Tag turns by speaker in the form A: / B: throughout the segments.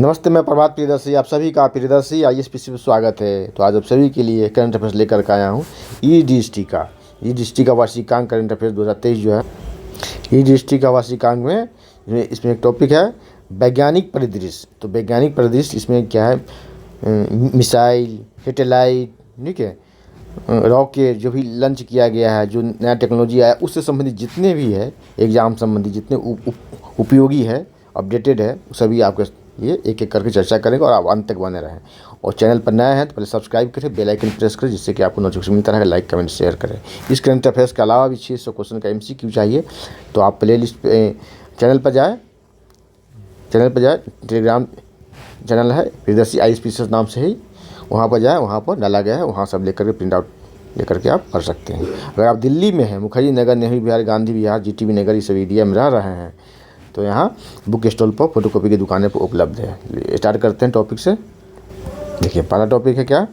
A: नमस्ते, मैं प्रभात प्रियदर्शी, आप सभी का प्रियदर्शी ISPC में स्वागत है। तो आज आप सभी के लिए करंट अफेयर्स लेकर के आया हूँ। ईडीएसटी का वार्षिकांक करंट अफेयर्स 2023 जो है, ईडीएसटी का वार्षिकांक में इसमें एक टॉपिक है वैज्ञानिक परिदृश्य। तो वैज्ञानिक परिदृश्य इसमें क्या है, मिसाइल, सैटेलाइट, ठीक है, रॉकेट जो भी लॉन्च किया गया है, जो नया टेक्नोलॉजी आया उससे संबंधित जितने भी है, एग्ज़ाम संबंधी जितने उपयोगी है, अपडेटेड है, सभी आपके ये एक एक करके चर्चा करेंगे और आप अंत तक बने रहें। और चैनल पर नए हैं तो पहले सब्सक्राइब करें, बेल आइकन प्रेस करें, जिससे कि आपको नोटिफिकेशन मिलता रहेगा। लाइक कमेंट शेयर करें। इस करंट अफेयर्स के अलावा भी 600 क्वेश्चन का MCQ चाहिए तो आप प्ले लिस्ट पे चैनल पर जाए, टेलीग्राम चैनल है प्रियदर्शी ISPC नाम से ही, वहाँ पर जाए, वहाँ पर डाला गया है, वहाँ सब लेकर के प्रिंट आउट लेकर के आप पढ़ सकते हैं। अगर आप दिल्ली में हैं, मुखर्जी नगर, नेहरू विहार, गांधी विहार, GTB नगर, इस एरिया में रह रहे हैं तो यहाँ बुक स्टॉल पर फोटोकॉपी की दुकानें पर उपलब्ध है। स्टार्ट करते हैं टॉपिक से। देखिए, पहला टॉपिक है क्या,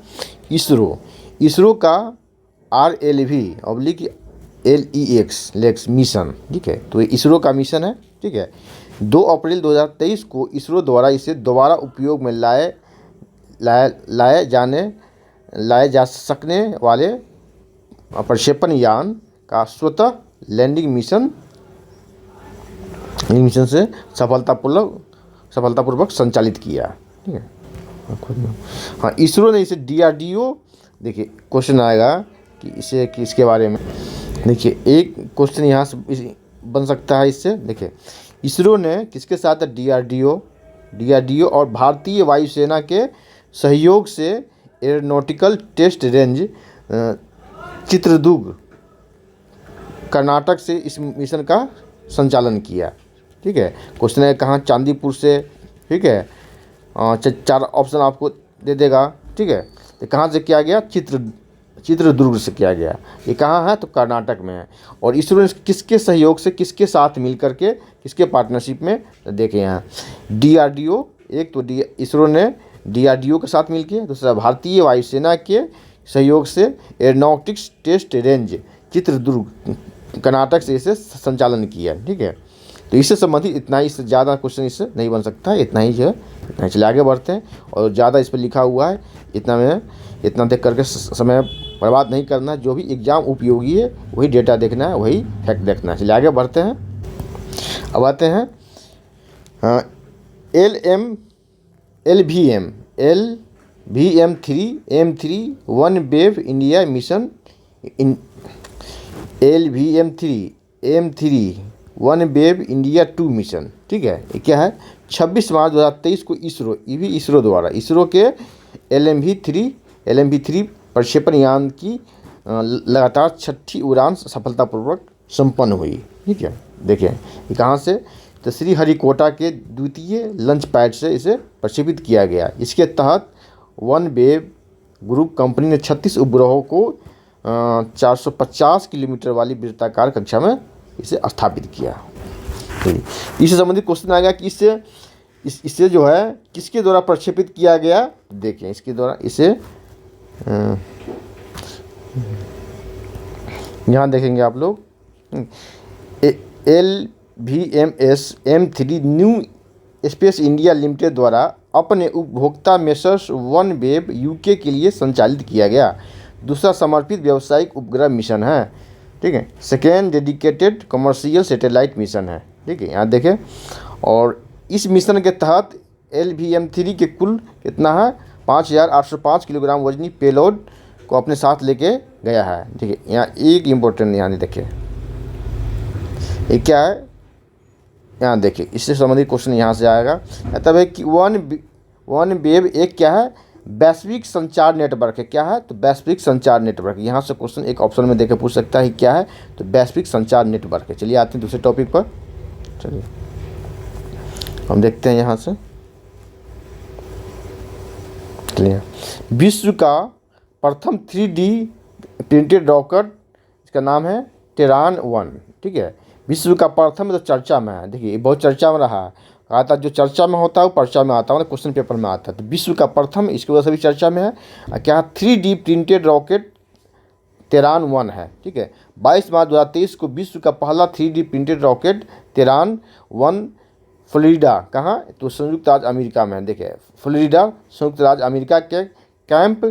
A: इसरो का RLV/LEX मिशन, ठीक है। तो ये इसरो का मिशन है, ठीक है। 2 अप्रैल 2023 को इसरो द्वारा इसे दोबारा उपयोग में लाए जा सकने वाले प्रक्षेपण यान का स्वतः लैंडिंग मिशन से सफलतापूर्वक संचालित किया, ठीक है। हाँ, इसरो ने इसे DRDO, देखिए क्वेश्चन आएगा कि इसे किसके बारे में, देखिए एक क्वेश्चन यहाँ से बन सकता है इससे। देखिए, इसरो ने किसके साथ, DRDO और भारतीय वायुसेना के सहयोग से aeronautical test range Chitradurga, Karnataka से इस मिशन का संचालन किया, ठीक है। क्वेश्चन है कहाँ, चांदीपुर से, ठीक है। 4 ऑप्शन आपको दे देगा, ठीक है। तो कहाँ से किया गया, चित्रदुर्ग से किया गया। ये कहाँ है, तो कर्नाटक में है। और इसरो ने किसके सहयोग से, किसके साथ मिल करके, किसके पार्टनरशिप में, तो देखें यहाँ DRDO, एक तो इसरो ने DRDO के साथ मिल के, दूसरा भारतीय वायुसेना के सहयोग से aeronautics test range Chitradurga, Karnataka से इसे संचालन किया, ठीक है। तो इससे संबंधित इतना ही, इससे ज़्यादा क्वेश्चन इससे नहीं बन सकता है, इतना ही जो है, इतना ही। चलिए आगे बढ़ते हैं। और ज़्यादा इस पर लिखा हुआ है, इतना देख करके समय बर्बाद नहीं करना है। जो भी एग्ज़ाम उपयोगी है वही डेटा देखना है, वही फैक्ट देखना है। चलिए आगे बढ़ते हैं। अब आते हैं LVM3 one wave India mission, LVM3 one wave India 2 mission, ठीक है। ये क्या है, 26 मार्च 2023 को इसरो द्वारा इसरो के LMV3 प्रक्षेपण यान की लगातार 6ठी उड़ान सफलतापूर्वक संपन्न हुई, ठीक है। देखिए ये कहाँ से, तो श्रीहरिकोटा के द्वितीय लॉन्च पैड से इसे प्रक्षेपित किया गया। इसके तहत वन वेव ग्रुप कंपनी ने 36 उपग्रहों को 450 किलोमीटर वाली वृत्ताकार कक्षा में इसे स्थापित किया। इससे संबंधित क्वेश्चन आएगा कि इससे जो है किसके द्वारा प्रक्षेपित किया गया। देखें, इसके द्वारा इसे यहाँ देखेंगे आप लोग, LVMS-M3 new space India limited द्वारा अपने उपभोक्ता मेसर्स वन वेव UK के लिए संचालित किया गया दूसरा समर्पित व्यावसायिक उपग्रह मिशन है, ठीक है। Second dedicated commercial satellite mission है, ठीक है। यहाँ देखें, और इस मिशन के तहत LVM3 के कुल कितना है, 5805 किलोग्राम वजनी पेलोड को अपने साथ लेके गया है, ठीक है। यहाँ एक इम्पोर्टेंट यहाँ देखिए, ये क्या है, यहाँ देखिए इससे संबंधित क्वेश्चन यहाँ से आएगा। तब है कि वन वेव एक क्या है, वैश्विक संचार नेटवर्क है। क्या है, तो वैश्विक संचार नेटवर्क। यहाँ से क्वेश्चन एक ऑप्शन में देकर पूछ सकता है क्या है, तो वैश्विक संचार नेटवर्क है। चलिए आते हैं दूसरे टॉपिक पर। चलिए हम देखते हैं यहाँ से। चलिए, विश्व का प्रथम 3D प्रिंटेड रॉकेट, इसका नाम है टेरान 1, ठीक है। विश्व का प्रथम, तो चर्चा में है। देखिए बहुत चर्चा में रहा है, कहा था जो चर्चा में होता है वो पर्चा में आता है, मतलब क्वेश्चन पेपर में आता है। तो विश्व का प्रथम, इसकी वजह से भी चर्चा में है। क्या 3D प्रिंटेड रॉकेट टेरान 1 है, ठीक है। 22 मार्च 2023 को विश्व का पहला 3D printed rocket terrain 1 Florida कहाँ, तो संयुक्त राज्य अमेरिका में। देखिए फ्लोरिडा संयुक्त राज्य अमेरिका के camp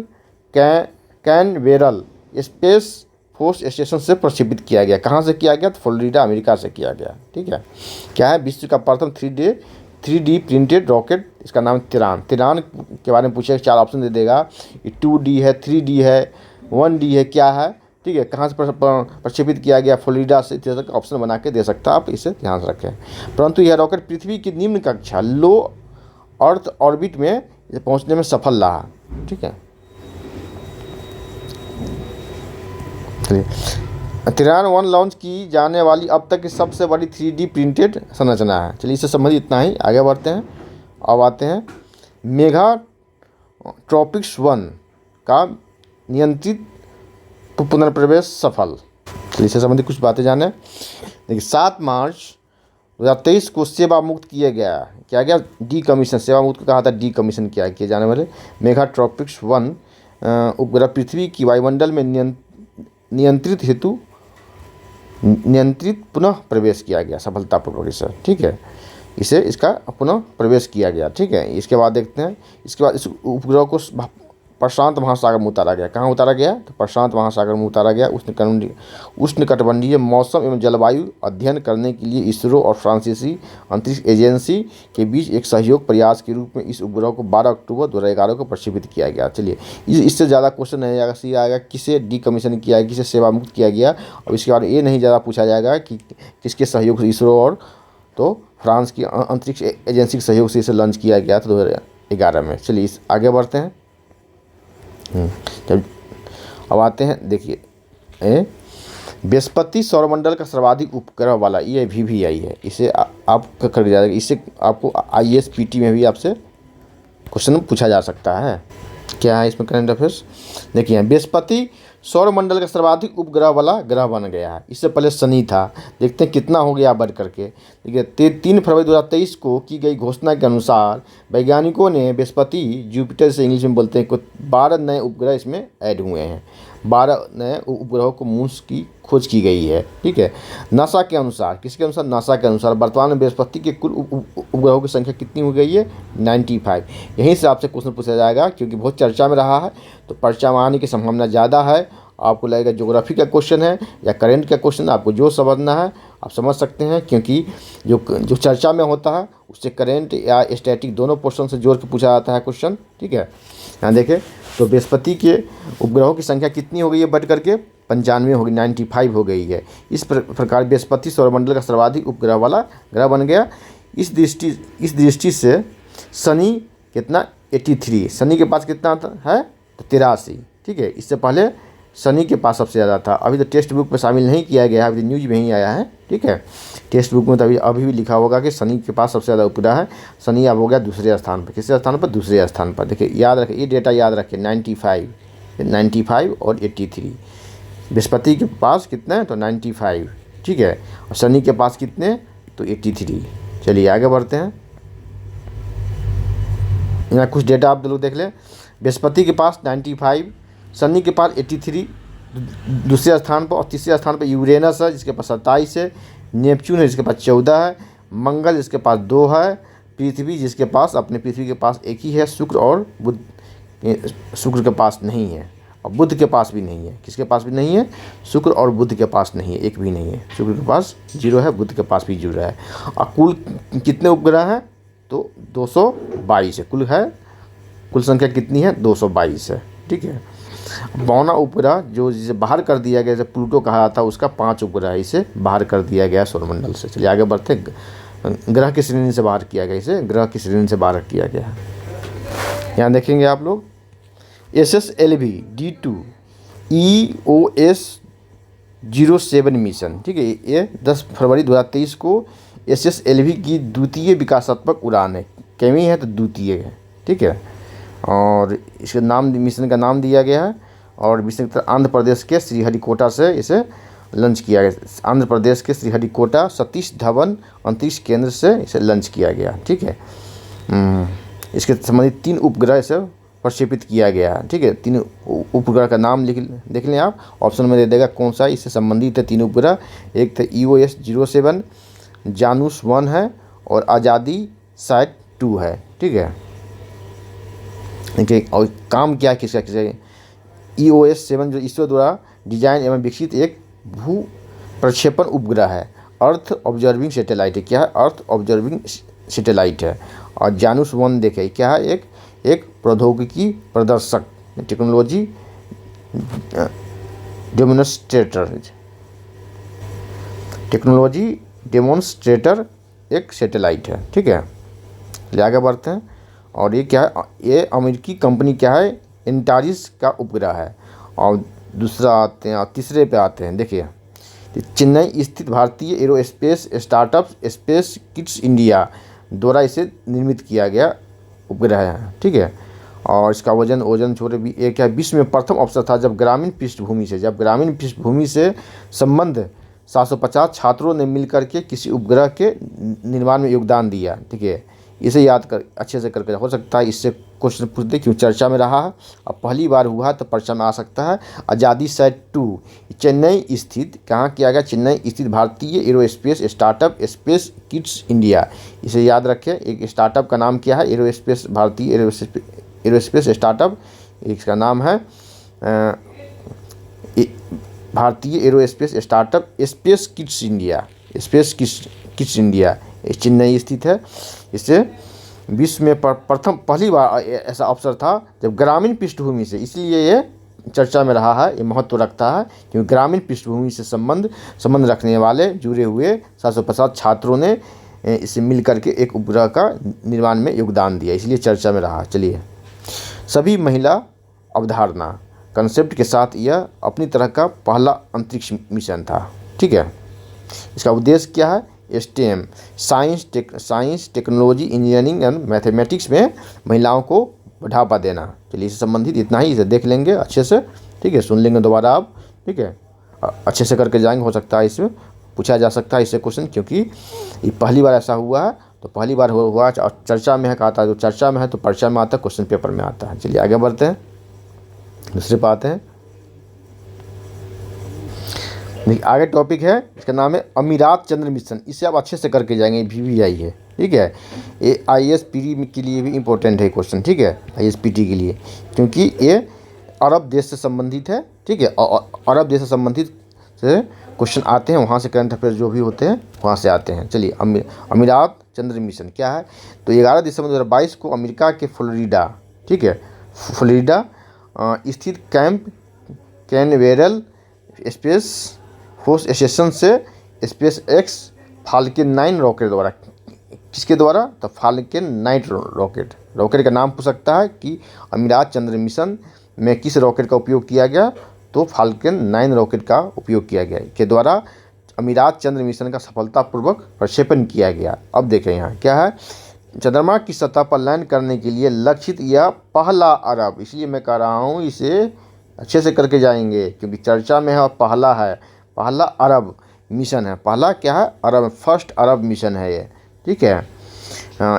A: Canaveral space force station से प्रक्षेपित किया गया। कहाँ से किया गया, तो फ्लोरिडा अमेरिका से किया गया। ठीक है, क्या है, विश्व का प्रथम 3D प्रिंटेड रॉकेट, इसका नाम तिरान। तिरान के बारे में पूछेगा, 4 ऑप्शन दे देगा, 2D है, 3D है, 1D है, क्या है। ठीक है, कहाँ से प्रक्षेपित किया गया, फ्लोरिडा से। इस का ऑप्शन बना के दे सकता है, आप इसे ध्यान रखें। परंतु यह रॉकेट पृथ्वी की निम्न कक्षा लो अर्थ ऑर्बिट में पहुंचने में सफल रहा। ठीक है, तिरान 1 लॉन्च की जाने वाली अब तक की सबसे बड़ी 3D प्रिंटेड संरचना है। चलिए इससे संबंधित इतना ही, आगे बढ़ते हैं। अब आते हैं मेगा ट्रॉपिक्स 1 का नियंत्रित पुनर्प्रवेश सफल। चलिए इससे संबंधित कुछ बातें जाने। देखिए 7 मार्च 2023 को सेवा मुक्त किया गया, क्या गया, डीकमीशन, सेवा मुक्त कहा था, डीकमीशन किए जाने वाले मेगा ट्रॉपिक्स 1 उपग्रह पृथ्वी की वायुमंडल में नियंत्रित पुनः प्रवेश किया गया सफलतापूर्वक इसे। ठीक है, इसका पुनः प्रवेश किया गया। ठीक है, इसके बाद देखते हैं, इसके बाद इस उपग्रह को प्रशांत महासागर में उतारा गया। कहाँ उतारा गया, तो प्रशांत महासागर में उतारा गया। उष्णकटिबंधीय मौसम एवं जलवायु अध्ययन करने के लिए इसरो और फ्रांसीसी अंतरिक्ष एजेंसी के बीच एक सहयोग प्रयास के रूप में इस उपग्रह को 12 अक्टूबर 2011 को प्रक्षेपित किया गया। चलिए इससे ज़्यादा क्वेश्चन नहीं आएगा, सी आएगा किसे डीकमीशन किया गया, किसे सेवा मुक्त किया गया। और इसके बाद ये नहीं ज़्यादा पूछा जाएगा कि किसके सहयोग से, इसरो और तो फ्रांस की अंतरिक्ष एजेंसी के सहयोग से इसे लॉन्च किया गया था 2011 में। चलिए इस आगे बढ़ते हैं। जब अब आते हैं, देखिए बृहस्पति सौरमंडल का सर्वाधिक उपग्रह वाला ये VVI है। इसे आप कर दिया जाएगा, इससे आपको ISPT में भी आपसे क्वेश्चन पूछा जा सकता है। क्या है इसमें करंट अफेयर्स, देखिए बृहस्पति सौरमंडल का सर्वाधिक उपग्रह वाला ग्रह बन गया है। इससे पहले शनि था, देखते हैं कितना हो गया बढ़ करके। देखिए 3 फरवरी 2023 को की गई घोषणा के अनुसार वैज्ञानिकों ने बृहस्पति, जुपिटर से इंग्लिश में बोलते हैं, कुछ 12 नए उपग्रह इसमें ऐड हुए हैं। 12 नए उपग्रहों को मून की खोज की गई है। ठीक है, नासा के अनुसार, किसके अनुसार, नासा के अनुसार वर्तमान में बृहस्पति के कुल उपग्रहों की संख्या कितनी हो गई है, 95। यहीं से आपसे क्वेश्चन पूछा जाएगा, क्योंकि बहुत चर्चा में रहा है, तो पर्चा में आने की संभावना ज़्यादा है। आपको लगेगा ज्योग्राफी का क्वेश्चन है या करेंट का क्वेश्चन, आपको जो समझना है आप समझ सकते हैं, क्योंकि जो चर्चा में होता है उससे करेंट या स्टैटिक दोनों पोर्शन से जोड़ के पूछा जाता है क्वेश्चन। ठीक है, यहाँ देखें तो बृहस्पति के उपग्रहों की संख्या कितनी हो गई है बढ़ करके, 95 हो गई, 95 हो गई है। इस प्रकार बृहस्पति सौरमंडल का सर्वाधिक उपग्रह वाला ग्रह बन गया। इस दृष्टि से शनि कितना, 83, शनि के पास कितना है, तो 83। ठीक है, इससे पहले शनि के पास सबसे ज़्यादा था। अभी तो टेक्स्ट बुक में शामिल नहीं किया गया है, अभी तो न्यूज़ में ही आया है। ठीक है, टेक्स्ट बुक में तो अभी भी लिखा होगा कि शनि के पास सबसे ज़्यादा उपग्रह है। शनि अब हो गया दूसरे स्थान पर, किसरे स्थान पर, दूसरे स्थान पर। देखिए याद रखिए, ये डेटा याद रखिए, 95 और 83। बृहस्पति के पास कितने हैं, तो 95। ठीक है, और शनि के पास कितने, तो 83। चलिए आगे बढ़ते हैं। यहाँ कुछ डेटा आप लोग देख लें, बृहस्पति के पास 95, शनि के पास 83 दूसरे स्थान पर, और तीसरे स्थान पर यूरेनस है जिसके पास 27 है, नेपच्यून है जिसके पास 14 है, मंगल जिसके पास 2 है, पृथ्वी जिसके पास, अपने पृथ्वी के पास एक ही है, शुक्र और बुध, शुक्र के पास नहीं है, और बुध के पास भी नहीं है। किसके पास भी नहीं है, शुक्र और बुध के पास नहीं है, एक भी नहीं है। शुक्र के पास 0 है, बुध के पास भी 0 है। और कुल कितने उपग्रह हैं, तो 222 है, कुल संख्या कितनी है, 222 है। ठीक है, 52 उपग्रह जो जिसे बाहर कर दिया गया, जैसे प्लूटो कहा जाता है, उसका 5 उपग्रह इसे बाहर कर दिया गया सौरमंडल से। चलिए आगे बढ़ते, ग्रह की श्रेणी से बाहर किया गया, इसे ग्रह की श्रेणी से बाहर किया गया। यहाँ देखेंगे आप लोग, SSLV D2 EOS 07 मिशन। ठीक है, ये 10 फरवरी 2023 को SSLV की द्वितीय विकासात्मक उड़ान है, केमी है तो द्वितीय है। ठीक है, और इसके नाम, मिशन का नाम दिया गया है, और मिशन आंध्र प्रदेश के श्रीहरिकोटा से इसे लॉन्च किया गया। आंध्र प्रदेश के श्रीहरिकोटा सतीश धवन अंतरिक्ष केंद्र से इसे लॉन्च किया गया। ठीक है, इसके संबंधित 3 उपग्रह से प्रक्षेपित किया गया। ठीक है, 3 उपग्रह का नाम देख लें आप, ऑप्शन में दे देगा कौन सा इससे संबंधित है 3 उपग्रह। एक तो EOS 07 जानूस 1 है, और आज़ादी साइट 2 है। ठीक है, देखिए और काम क्या किसका किसका EOS 7 जो इसरो द्वारा डिजाइन एवं विकसित एक भू प्रक्षेपण उपग्रह है, अर्थ ऑब्जर्विंग सैटेलाइट है। क्या है? अर्थ ऑब्जर्विंग सैटेलाइट है। और जानुस 1 देखे क्या है? एक प्रौद्योगिकी प्रदर्शक, टेक्नोलॉजी डेमोन्स्ट्रेटर एक सैटेलाइट है। ठीक है, चलिए आगे बढ़ते हैं। और ये क्या है? ये अमेरिकी कंपनी क्या है? एंटारिस का उपग्रह है। और दूसरा आते हैं और तीसरे पे आते हैं। देखिए चेन्नई स्थित भारतीय aerospace startup space kits India द्वारा इसे निर्मित किया गया उपग्रह है। ठीक है, और इसका वजन छोटे भी एक है। विश्व में प्रथम अवसर था जब ग्रामीण पृष्ठभूमि से संबंध 750 छात्रों ने मिलकर के किसी उपग्रह के निर्माण में योगदान दिया। ठीक है, इसे याद कर अच्छे से करके, हो सकता है इससे क्वेश्चन पूछ दे क्यों चर्चा में रहा है। अब पहली बार हुआ तो परीक्षा में आ सकता है। आज़ादी साइट 2 चेन्नई स्थित, कहाँ किया गया? चेन्नई स्थित भारतीय aerospace startup space kits India, इसे याद रखें। एक स्टार्टअप का नाम क्या है? एरोस्पेस, भारतीय एरोस्पेस स्टार्टअप, इसका नाम है भारतीय aerospace startup space kits India, Chennai स्थित है। इससे विश्व में पहली बार ऐसा अवसर था जब ग्रामीण पृष्ठभूमि से, इसलिए ये चर्चा में रहा है, ये महत्व रखता है क्योंकि ग्रामीण पृष्ठभूमि से संबंध रखने वाले जुड़े हुए 750 छात्रों ने इसे मिलकर के एक उपग्रह का निर्माण में योगदान दिया, इसलिए चर्चा में रहा। चलिए, सभी महिला अवधारणा कंसेप्ट के साथ यह अपनी तरह का पहला अंतरिक्ष मिशन था। ठीक है, इसका उद्देश्य क्या है? STEM science technology engineering and mathematics में महिलाओं को बढ़ावा देना। चलिए, इससे संबंधित इतना ही, इसे देख लेंगे अच्छे से। ठीक है, सुन लेंगे दोबारा आप। ठीक है, अच्छे से करके जाएंगे, हो सकता है इसमें पूछा जा सकता है इससे क्वेश्चन, क्योंकि ये पहली बार ऐसा हुआ है। तो पहली बार हुआ और चर्चा में है, कहता है जो चर्चा में है तो परीक्षा में आता है, क्वेश्चन पेपर में आता है। चलिए आगे बढ़ते हैं, दूसरे पे आते हैं। आगे टॉपिक है, इसका नाम है अमीरात चंद्र मिशन। इसे आप अच्छे से करके जाएंगे, VVI है। ठीक है, ये ISPT के लिए भी इम्पोर्टेंट है क्वेश्चन। ठीक है, ISPT के लिए, क्योंकि ये अरब देश से संबंधित है। ठीक है, अरब देश से संबंधित से क्वेश्चन आते हैं, वहाँ से करंट अफेयर जो भी होते हैं वहाँ से आते हैं। चलिए, अमीरात चंद्र मिशन क्या है? तो 11 दिसंबर 2022 को अमेरिका के फ्लोरिडा, ठीक है, फ्लोरिडा स्थित camp Canaveral space force station से SpaceX फाल्कन 9 रॉकेट द्वारा, किसके द्वारा? तो फाल्कन 9 रॉकेट का नाम पूछ सकता है कि अमीरात चंद्र मिशन में किस रॉकेट का उपयोग किया गया? तो फाल्कन 9 रॉकेट का उपयोग किया गया, के द्वारा अमीरात चंद्र मिशन का सफलतापूर्वक प्रक्षेपण किया गया। अब देखें यहाँ क्या है? चंद्रमा की सतह पर लैंड करने के लिए लक्षित यह पहला अरब, इसलिए मैं कह रहा हूँ इसे अच्छे से करके जाएंगे क्योंकि चर्चा में है और पहला अरब मिशन है। पहला क्या है? अरब, फर्स्ट अरब मिशन है ये। ठीक है,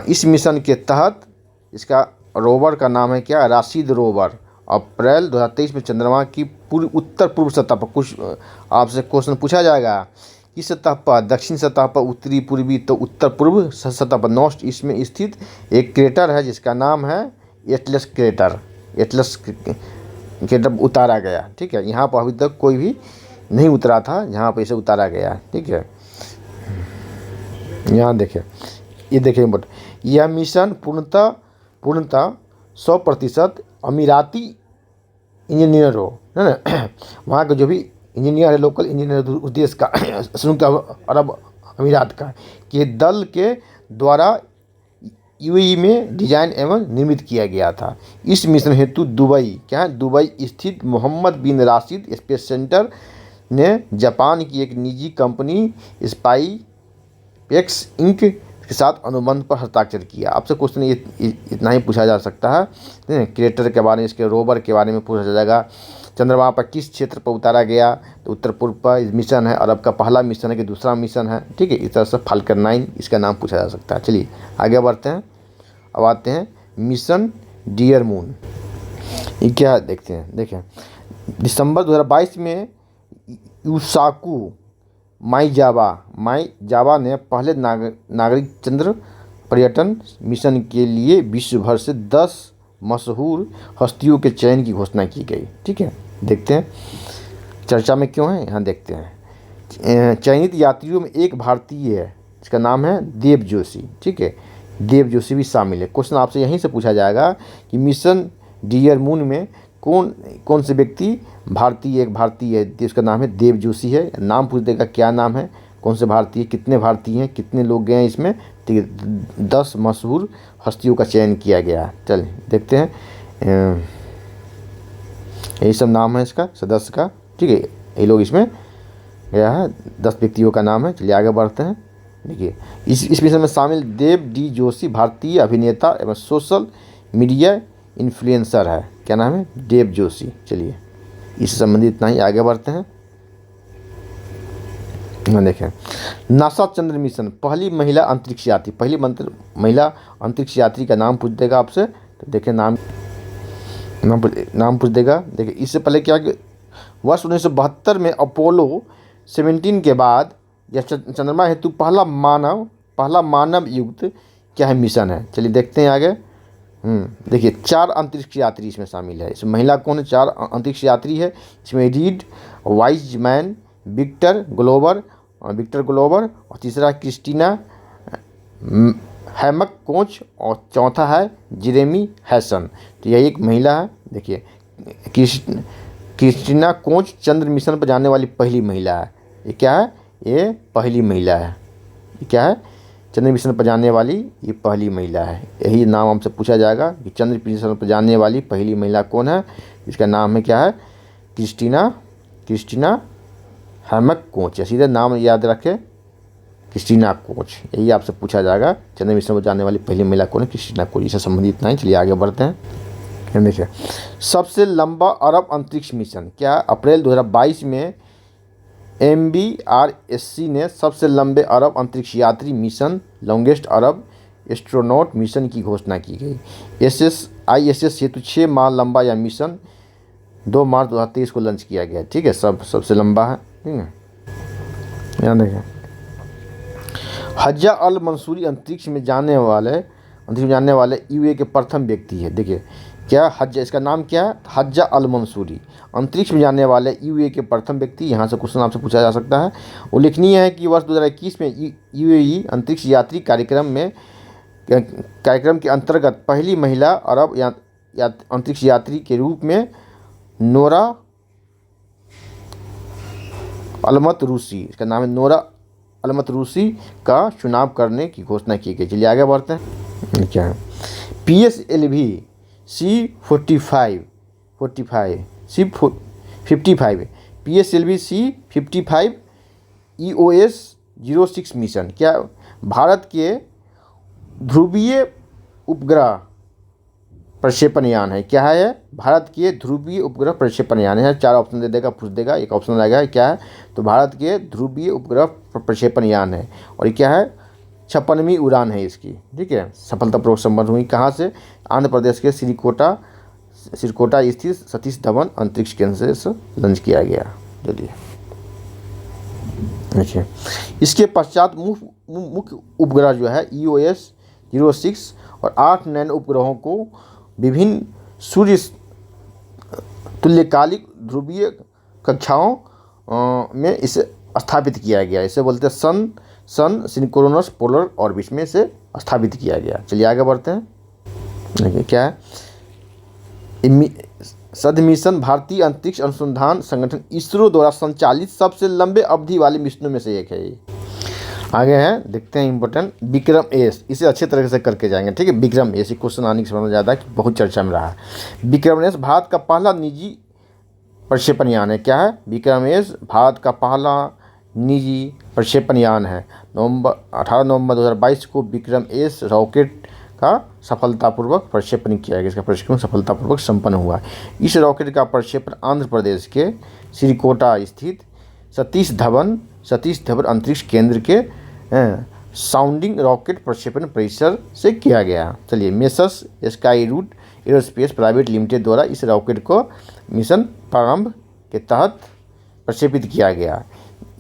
A: इस मिशन के तहत इसका रोवर का नाम है क्या? राशिद रोवर। अप्रैल 2023 में चंद्रमा की उत्तर पूर्व सतह पर, कुछ आपसे क्वेश्चन पूछा जाएगा, किस सतह पर? दक्षिण सतह पर, उत्तरी पूर्वी, तो उत्तर पूर्व सतह पर नॉर्थ ईस्ट में स्थित एक क्रेटर है जिसका नाम है एटलस क्रेटर उतारा गया। ठीक है, यहाँ पर अभी तक कोई भी नहीं उतरा था, यहाँ पर इसे उतारा गया। ठीक है, यहाँ देखिए, ये देखिए, बट यह मिशन पूर्णतः 100% अमीराती इंजीनियर हो, है ना, वहाँ के जो भी इंजीनियर है, लोकल इंजीनियर उस देश का संयुक्त अरब अमीरात का, के दल के द्वारा UAE में डिजाइन एवं निर्मित किया गया था। इस मिशन हेतु दुबई, क्या है? दुबई स्थित मोहम्मद बिन राशिद स्पेस सेंटर ने जापान की एक निजी कंपनी SpaceX इंक के साथ अनुबंध पर हस्ताक्षर किया। आपसे क्वेश्चन इतना ही पूछा जा सकता है। क्रेटर के बारे में, इसके रोवर के बारे में पूछा जाएगा। चंद्रमा पर किस क्षेत्र पर उतारा गया? तो उत्तर पूर्व पर मिशन है, अरब का पहला मिशन है कि दूसरा मिशन है। ठीक है, इस तरह से फाल्कन 9 इसका नाम पूछा जा सकता है। चलिए आगे बढ़ते हैं। अब आते हैं मिशन डियर मून, ये क्या है देखते हैं। देखें, दिसंबर 2022 में यूसाकू माई जावा ने पहले नागरिक चंद्र पर्यटन मिशन के लिए विश्व भर से 10 मशहूर हस्तियों के चयन की घोषणा की गई। ठीक है, देखते हैं चर्चा में क्यों है, यहाँ देखते हैं। चयनित यात्रियों में एक भारतीय है, इसका नाम है देव जोशी। ठीक है, देव जोशी भी शामिल है। क्वेश्चन आपसे यहीं से पूछा जाएगा कि मिशन डियर मून में कौन से व्यक्ति भारतीय, एक भारतीय है, जिसका नाम है देव जोशी है। नाम पूछ देगा क्या नाम है, कौन से भारतीय, कितने भारतीय हैं, कितने लोग गए हैं इसमें। ठीक है, 10 मशहूर हस्तियों का चयन किया गया। चलिए देखते हैं, यही सब नाम है इसका सदस्य का। ठीक है, ये लोग इसमें गया है, 10 व्यक्तियों का नाम है। चलिए आगे बढ़ते हैं। देखिए इस विषय में शामिल देव डी जोशी भारतीय अभिनेता एवं सोशल मीडिया इन्फ्लुएंसर है। क्या नाम है, देव जोशी। चलिए इससे संबंधित इतना ही, आगे बढ़ते हैं। देखें नासा चंद्र मिशन पहली महिला अंतरिक्ष यात्री, पहली महिला अंतरिक्ष यात्री का नाम पूछ देगा आपसे। तो देखें नाम पूछ देगा। देखिए इससे पहले क्या कि वर्ष 1972 में अपोलो 17 के बाद यह चंद्रमा हेतु पहला मानव युक्त क्या है मिशन है। चलिए देखते हैं आगे। देखिए 4 अंतरिक्ष यात्री इसमें शामिल है। इसमें महिला कौन है, 4 अंतरिक्ष यात्री है। इसमें रीड वाइजमैन, विक्टर ग्लोवर और तीसरा क्रिस्टीना हैमक कोच और चौथा है जेरेमी हैसन। तो यह एक महिला है। देखिए क्रिस्टीना कोच चंद्र मिशन पर जाने वाली पहली महिला है। ये क्या है, ये पहली महिला है। ये क्या है, चंद्र मिशन पर जाने वाली ये पहली महिला है। यही नाम हमसे पूछा जाएगा कि चंद्र मिशन पर जाने वाली पहली महिला कौन है। इसका नाम है क्या है, क्रिस्टीना हैमक कोच। सीधे नाम याद रखें, क्रिस्टीना कोच। यही आपसे पूछा जाएगा, चंद्र मिशन पर जाने वाली पहली महिला कौन है, क्रिस्टीना कोच। इससे संबंधित नहीं। चलिए आगे बढ़ते हैं। देखिए सबसे लंबा अरब अंतरिक्ष मिशन क्या, अप्रैल 2022 में MBRSC ने सबसे लंबे अरब अंतरिक्ष यात्री मिशन लॉन्गेस्ट अरब एस्ट्रोनॉट मिशन की घोषणा की गई। ISS हेतु 6 माह लंबा यह मिशन 2 मार्च 2023 को लॉन्च किया गया। ठीक है, सबसे लंबा है। ठीक है, यहाँ देखें हज्जा अल मंसूरी अंतरिक्ष में जाने वाले UAE के प्रथम व्यक्ति है। देखिए क्या हज्जा, इसका नाम क्या है, हज्जा अल मंसूरी अंतरिक्ष में जाने वाले UAE के प्रथम व्यक्ति। यहाँ से क्वेश्चन आपसे पूछा जा सकता है। उल्लेखनीय है कि वर्ष 2021 में UAE अंतरिक्ष यात्री कार्यक्रम के अंतर्गत पहली महिला अरब अंतरिक्ष यात्री के रूप में नोरा अलमतरूसी, इसका नाम है नोरा अलमतरूसी का चुनाव करने की घोषणा की गई। चलिए आगे बढ़ते हैं। क्या है PSLV C55 PSLV C55 EOS 06 mission क्या भारत के ध्रुवीय उपग्रह प्रक्षेपण यान है। क्या है, भारत के ध्रुवीय उपग्रह प्रक्षेपण यान है। 4 ऑप्शन दे देगा, पूछ देगा, एक ऑप्शन रहेगा क्या है, तो भारत के ध्रुवीय उपग्रह प्रक्षेपण यान है। और ये क्या है, 56वीं उड़ान है इसकी। ठीक है, सफलतापूर्वक संपन्न हुई। कहाँ से, आंध्र प्रदेश के श्रीकोटा स्थित सतीश धवन अंतरिक्ष केंद्र से लॉन्च किया गया। चलिए देखिए इसके पश्चात मुख्य उपग्रह जो है EOS 06 और 8 नैनो उपग्रहों को विभिन्न सूर्य तुल्यकालिक ध्रुवीय कक्षाओं में इसे स्थापित किया गया। इसे बोलते हैं सन सिंक्रोनस पोलर ऑर्बिट में से स्थापित किया गया। चलिए आगे बढ़ते हैं। देखिए क्या है, सद मिशन भारतीय अंतरिक्ष अनुसंधान संगठन इसरो द्वारा संचालित सबसे लंबे अवधि वाले मिशनों में से एक है। आगे है, देखते हैं इंपॉर्टेंट विक्रम एस, इसे अच्छे तरीके से करके जाएंगे। ठीक है, विक्रम एस क्वेश्चन आने की संभावना ज़्यादा है कि बहुत चर्चा में रहा है। विक्रम एस भारत का पहला निजी प्रक्षेपण यान है। क्या है, विक्रम एस भारत का पहला निजी प्रक्षेपण यान है। 18 नवंबर 2022 को विक्रम एस रॉकेट का सफलतापूर्वक प्रक्षेपण किया गया। इसका प्रक्षेपण सफलतापूर्वक संपन्न हुआ। इस रॉकेट का प्रक्षेपण आंध्र प्रदेश के श्रीकोटा स्थित सतीश धवन अंतरिक्ष केंद्र के साउंडिंग रॉकेट प्रक्षेपण परिसर से किया गया। चलिए Messrs Skyroot aerospace private limited द्वारा इस रॉकेट को मिशन प्रारंभ के तहत प्रक्षेपित किया गया।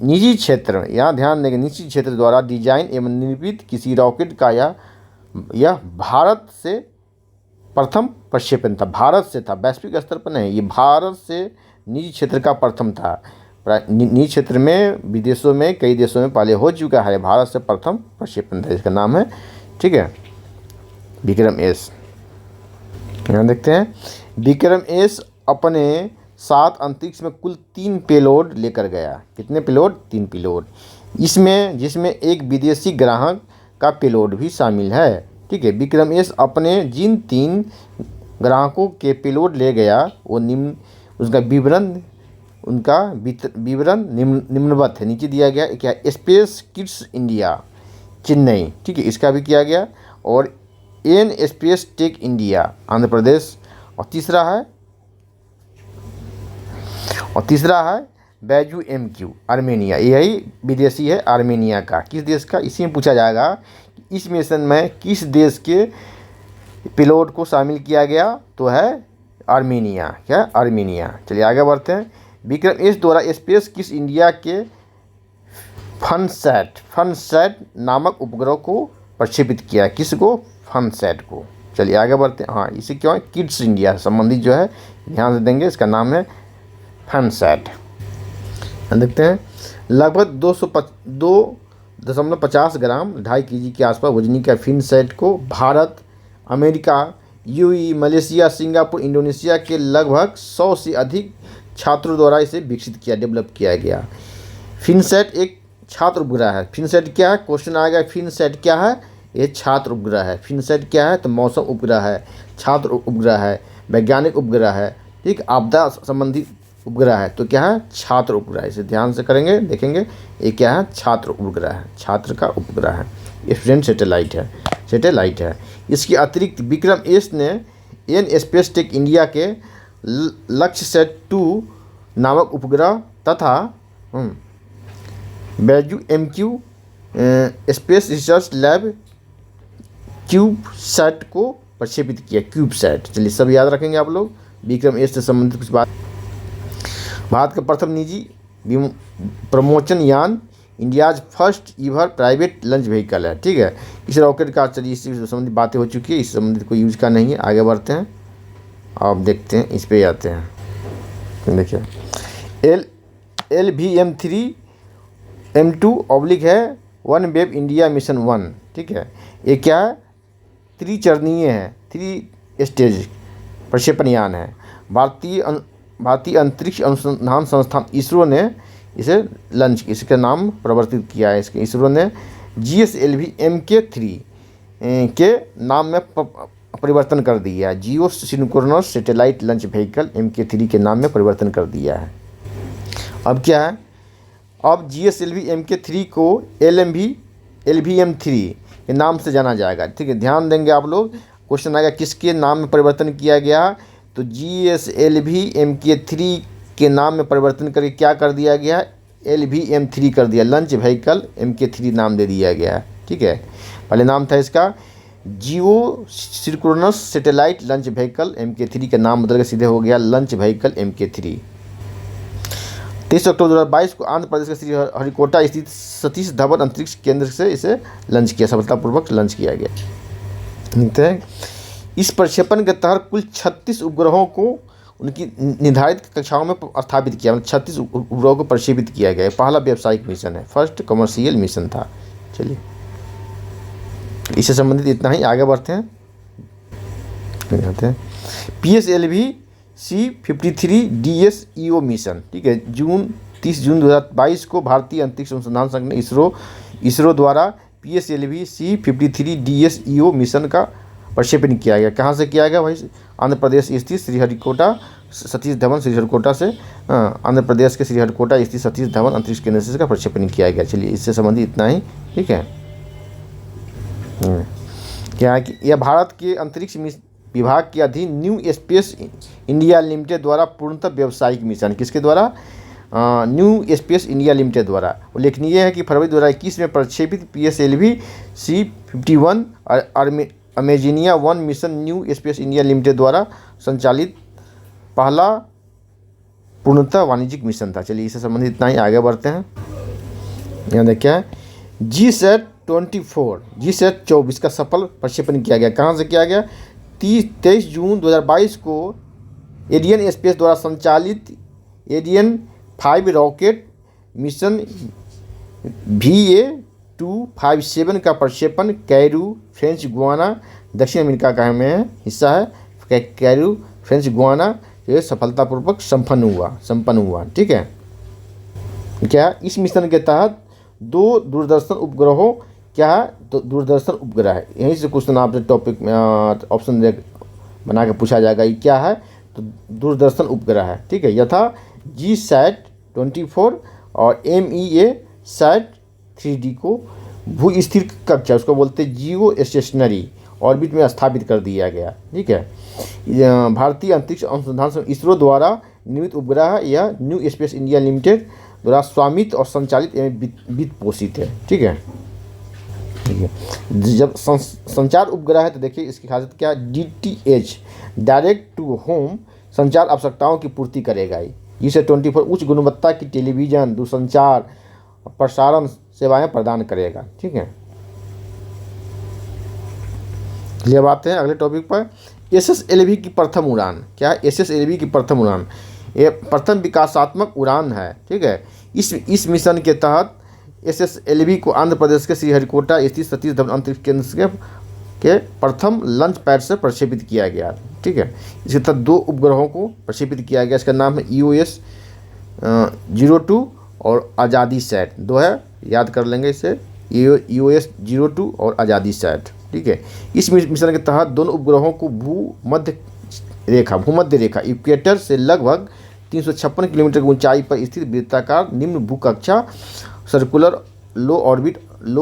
A: निजी क्षेत्र, यहाँ ध्यान देंगे, निजी क्षेत्र द्वारा डिजाइन एवं निर्मित किसी रॉकेट का यह भारत से प्रथम प्रक्षेपण था। भारत से था, वैश्विक स्तर पर नहीं, ये भारत से निजी क्षेत्र का प्रथम था। निजी क्षेत्र में विदेशों में कई देशों में पहले हो चुका है, भारत से प्रथम प्रक्षेपण था, इसका नाम है, ठीक है, विक्रम एस। यहाँ देखते हैं, विक्रम एस अपने साथ अंतरिक्ष में कुल 3 पेलोड लेकर गया। कितने पेलोड? 3 पेलोड, जिसमें एक विदेशी ग्राहक का पेलोड भी शामिल है, ठीक है। विक्रम एस अपने जिन 3 ग्राहकों के पेलोड ले गया वो उसका विवरण निम्नवत है, नीचे दिया गया। क्या? स्पेस किड्स इंडिया चेन्नई, ठीक है, इसका भी किया गया, और N space tech India Andhra Pradesh, और तीसरा है बैजू एमक्यू आर्मेनिया, यही विदेशी है आर्मेनिया का। किस देश का? इसी में पूछा जाएगा कि इस मिशन में किस देश के पिलोट को शामिल किया गया, तो है आर्मेनिया। क्या? आर्मेनिया। चलिए आगे बढ़ते हैं। विक्रम एस द्वारा स्पेस किस इंडिया के फनसैट नामक उपग्रह को प्रक्षेपित किया। किसको? फनसैट को। चलिए आगे बढ़ते हैं। हाँ, इसे क्यों है? किड्स इंडिया संबंधित जो है ध्यान से देंगे, इसका नाम है फनसैट। देखते हैं, लगभग 2.50 ग्राम 2.5 kg के आसपास वजनी का फिनसैट को Bharat, America, UAE, Malaysia, Singapore, Indonesia के लगभग 100 से अधिक छात्रों द्वारा इसे डेवलप किया गया। फिनसैट एक छात्र उपग्रह है। फिनसैट क्या है? क्वेश्चन आएगा, फिनसैट क्या है? ये छात्र उपग्रह है। फिनसैट क्या है? तो मौसम उपग्रह है, छात्र उपग्रह है, वैज्ञानिक उपग्रह है, ठीक, आपदा संबंधी उपग्रह है, तो क्या है? छात्र उपग्रह। इसे ध्यान से करेंगे, देखेंगे, ये क्या है? छात्र उपग्रह है, छात्र का उपग्रह है, स्टूडेंट सैटेलाइट है। इसके अतिरिक्त विक्रम एस ने एन स्पेस टेक इंडिया के लक्ष्यसैट 2 नामक उपग्रह तथा Baiju MQ space research lab CubeSat को प्रक्षेपित किया। क्यूबसैट, चलिए सब याद रखेंगे आप लोग। विक्रम एस से संबंधित कुछ बात। भारत का प्रथम निजी प्रमोचन यान, India's first ईवर private lunch vehicle है, ठीक है। इस रॉकेट का, चलिए इससे संबंधित बातें हो चुकी है, इससे संबंधित कोई यूज का नहीं है। आगे बढ़ते हैं, आप देखते हैं, इस पे आते हैं। देखिए, LVM-3M2 ऑब्लिक है वन वेब इंडिया मिशन 1, ठीक है। ये क्या है? त्रिचरणीय है, 3 स्टेज प्रक्षेपण यान है। भारतीय अंतरिक्ष अनुसंधान संस्थान इसरो ने इसे लॉन्च, इसका नाम परिवर्तित किया है। इसके इसरो ने GSLV MK3 के नाम में परिवर्तन कर दिया है। Geosynchronous satellite launch vehicle MK3 के नाम में परिवर्तन कर दिया है। अब क्या है? अब GSLV MK3 को LVM-3 के नाम से जाना जाएगा, ठीक है। ध्यान देंगे आप लोग, क्वेश्चन आएगा किसके नाम में परिवर्तन किया गया, तो GSLV MK3 के नाम में परिवर्तन करके क्या कर दिया गया? LVM-3 कर दिया, लंच व्हीकल MK3 नाम दे दिया गया है, ठीक है। पहले नाम था इसका geosynchronous satellite launch vehicle MK3 का नाम बदल के सीधे हो गया लंच व्हीकल MK3। 23 अक्टूबर 2022 को आंध्र प्रदेश के श्रीहरिकोटा स्थित सतीश धवन अंतरिक्ष केंद्र से इसे लॉन्च किया, सफलतापूर्वक लॉन्च किया गया। इस प्रक्षेपण के तहत कुल 36 उपग्रहों को उनकी निर्धारित कक्षाओं में स्थापित किया, मतलब 36 उपग्रहों को प्रक्षेपित किया गया। पहला व्यावसायिक मिशन है, फर्स्ट कमर्शियल मिशन था। चलिए इससे संबंधित इतना ही, आगे बढ़ते हैं। PSLV C-53DS-EO मिशन, ठीक है। 30 जून 2022 को भारतीय अंतरिक्ष अनुसंधान संघ ने इसरो द्वारा PSLV C-53DS-EO मिशन का प्रक्षेपण किया गया। कहाँ से किया गया भाई? आंध्र प्रदेश स्थित श्रीहरिकोटा सतीश धवन, श्रीहरिकोटा से आंध्र प्रदेश के श्रीहरिकोटा स्थित सतीश धवन अंतरिक्ष केंद्र से इसका प्रक्षेपण किया गया। चलिए इससे संबंधित इतना ही, ठीक है। क्या है कि यह भारत के अंतरिक्ष विभाग के अधीन न्यू स्पेस इंडिया लिमिटेड द्वारा पूर्णतः व्यावसायिक मिशन, किसके द्वारा? न्यू स्पेस इंडिया लिमिटेड द्वारा। उल्लेखनीय है कि फरवरी 2021 में प्रक्षेपित PSLV C-51 अमेजिनिया 1 mission new space India limited द्वारा संचालित पहला पूर्णतः वाणिज्यिक मिशन था। चलिए इससे संबंधित इतना ही, आगे बढ़ते हैं। यहाँ देखिए GSAT-24 का सफल प्रक्षेपण किया गया। कहाँ से किया गया? 23 जून 2022 को इंडियन स्पेस द्वारा संचालित एरियन 5 रॉकेट मिशन VA257 का प्रक्षेपण कैरू, फ्रेंच गुयाना, दक्षिण अमेरिका का में हिस्सा है। कैरू, फ्रेंच गुयाना ये सफलतापूर्वक संपन्न हुआ। ठीक है, क्या इस मिशन के तहत 2 दूरदर्शन उपग्रहों क्या है? तो दूरदर्शन उपग्रह है। यहीं से क्वेश्चन आपसे टॉपिक में ऑप्शन बना के पूछा जाएगा, ये क्या है? तो दूरदर्शन उपग्रह है। ठीक है, यथा GSAT-24 और MEA-SAT-3D को भू स्थिर कक्षा, उसको बोलते हैं जियो स्टेशनरी ऑर्बिट में स्थापित कर दिया गया। ठीक है, भारतीय अंतरिक्ष अनुसंधान संगठन इसरो द्वारा निर्मित उपग्रह यह न्यू स्पेस इंडिया लिमिटेड द्वारा स्वामित्व और संचालित एवं वित्त पोषित है। ठीक है, जब संचार उपग्रह है तो देखिए इसकी खासियत क्या है? DTH डायरेक्ट टू होम संचार आवश्यकताओं की पूर्ति करेगा। इसे 24 उच्च गुणवत्ता की टेलीविजन, दूरसंचार, प्रसारण सेवाएं प्रदान करेगा। ठीक है, चलिए बात है अगले टॉपिक पर। SSLV की प्रथम उड़ान क्या है? SSLV की प्रथम उड़ान ये प्रथम विकासात्मक उड़ान है। ठीक है, इस मिशन के तहत SSLV को आंध्र प्रदेश के श्रीहरिकोटा स्थित सतीश धवन अंतरिक्ष केंद्र के प्रथम लॉन्च पैड से प्रक्षेपित किया गया। ठीक है, इसके तहत 2 उपग्रहों को प्रक्षेपित किया गया। इसका नाम है EOS-02 और आज़ादी सैट 2 है, याद कर लेंगे इसे, EOS-02 और आज़ादी सैट। ठीक है, इस मिशन के तहत दोनों उपग्रहों को भूमध्य रेखा इक्वेटर से लगभग 356 किलोमीटर की ऊंचाई पर स्थित वृत्ताकार निम्न भूकक्षा सर्कुलर लो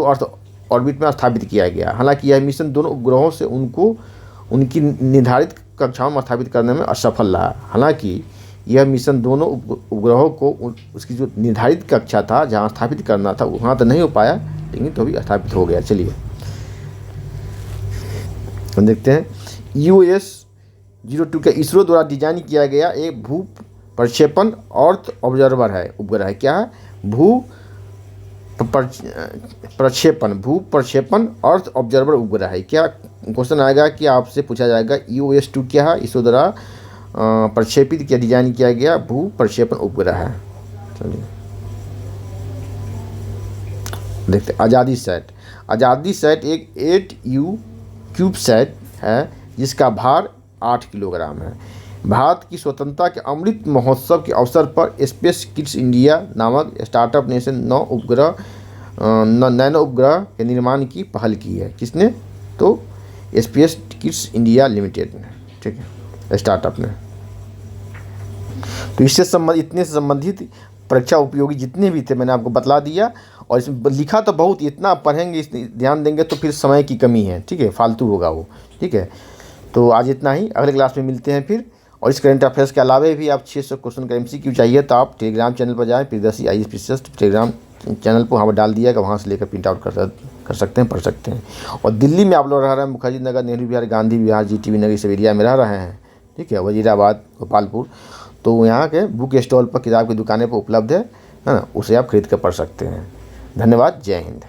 A: अर्थ ऑर्बिट में स्थापित किया गया। हालांकि यह मिशन दोनों उपग्रहों से उनकी निर्धारित कक्षाओं में स्थापित करने में असफल रहा। हालांकि यह मिशन दोनों उपग्रहों को उसकी जो निर्धारित कक्षा था जहां स्थापित करना था वहां तो नहीं हो पाया, लेकिन तो भी स्थापित हो गया। चलिए हम देखते हैं। EOS-02 का इसरो द्वारा डिजाइन किया गया एक भू प्रक्षेपण अर्थ ऑब्जर्वर है उपग्रह है। क्या है? भू प्रक्षेपण अर्थ ऑब्जर्वर उपग्रह है। क्या क्वेश्चन आएगा कि आपसे पूछा जाएगा EOS-2 क्या है? इसरो द्वारा प्रक्षेपित किया डिजाइन किया गया भू प्रक्षेपण उपग्रह है। चलिए देखते हैं। आज़ादी सैट एक 8U क्यूब सैट है जिसका भार 8 किलोग्राम है। भारत की स्वतंत्रता के अमृत महोत्सव के अवसर पर स्पेस किड्स इंडिया नामक स्टार्टअप ने 9 नैनो उपग्रह के निर्माण की पहल की है। किसने? तो स्पेस किड्स इंडिया लिमिटेड ने। ठीक है, स्टार्टअप ने। तो इतने से संबंधित परीक्षा उपयोगी जितने भी थे मैंने आपको बतला दिया, और इसमें लिखा तो बहुत, इतना पढ़ेंगे ध्यान देंगे तो फिर समय की कमी है। ठीक है, फालतू होगा वो। ठीक है, तो आज इतना ही, अगले क्लास में मिलते हैं फिर। और इस करंट अफेयर्स के अलावा भी आप 600 क्वेश्चन का MCQ चाहिए तो आप टेलीग्राम चैनल पर जाएँ, Priyadarshi IAS specialist Telegram channel पर वहाँ पर डाल दिया, वहाँ से लेकर प्रिंट आउट कर सकते हैं, पढ़ सकते हैं। और दिल्ली में आप लोग रह रहे हैं, मुखर्जी नगर, नेहरू विहार, गांधी विहार, GTV नगर इस एरिया में रह रहे हैं। ठीक है, वजीराबाद, गोपालपुर, तो यहाँ के बुक स्टॉल पर किताब की दुकानें पर उपलब्ध है ना, उसे आप खरीद कर पढ़ सकते हैं। धन्यवाद, जय हिंद।